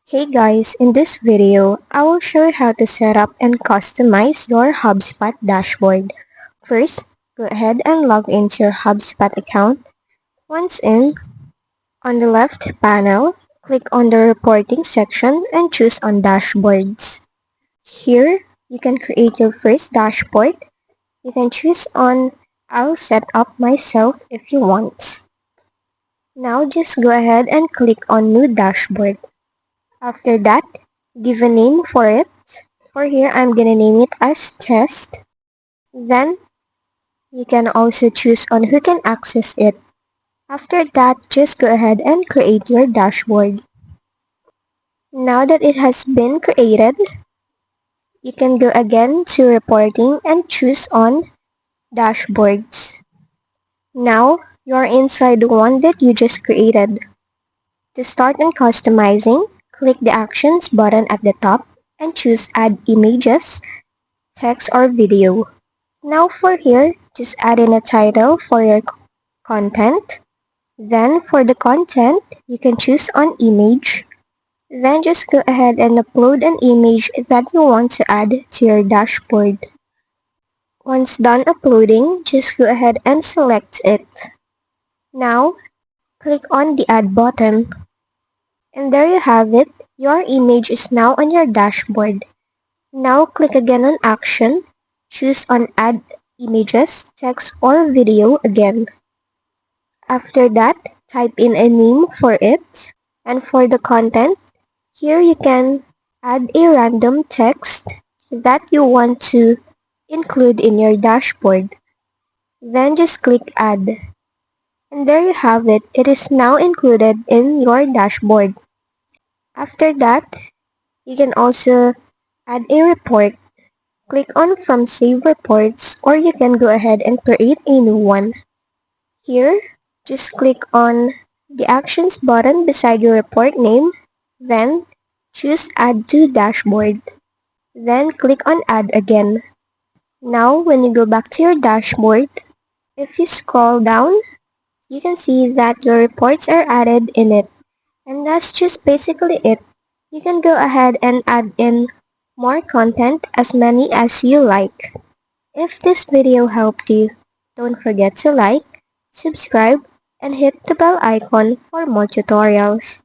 Hey guys, in this video, I will show you how to set up and customize your Hubspot dashboard. First, go ahead and log into your Hubspot account. Once in, on the left panel, click on the reporting section and choose on dashboards. Here, you can create your first dashboard. You can choose on I'll set up myself if you want. Now just go ahead and click on new dashboard. After that, give a name for it. For here, I'm gonna name it as test. Then, you can also choose on who can access it. After that, just go ahead and create your dashboard. Now that it has been created, you can go again to reporting and choose on dashboards. Now, you're inside the one that you just created. To start on customizing, click the Actions button at the top and choose Add Images, Text or Video. Now for here, just add in a title for your content. Then for the content, you can choose on Image. Then just go ahead and upload an image that you want to add to your dashboard. Once done uploading, just go ahead and select it. Now, click on the Add button. And there you have it. Your image is now on your dashboard. Now click again on Action. Choose on Add Images, Text or Video again. After that, type in a name for it. And for the content, here you can add a random text that you want to include in your dashboard. Then just click Add. And there you have it. It is now included in your dashboard. After that, you can also add a report. Click on From Save Reports or you can go ahead and create a new one. Here, just click on the Actions button beside your report name, then choose Add to Dashboard. Then click on Add again. Now, when you go back to your dashboard, if you scroll down, you can see that your reports are added in it. And that's just basically it. You can go ahead and add in more content, as many as you like. If this video helped you, don't forget to like, subscribe, and hit the bell icon for more tutorials.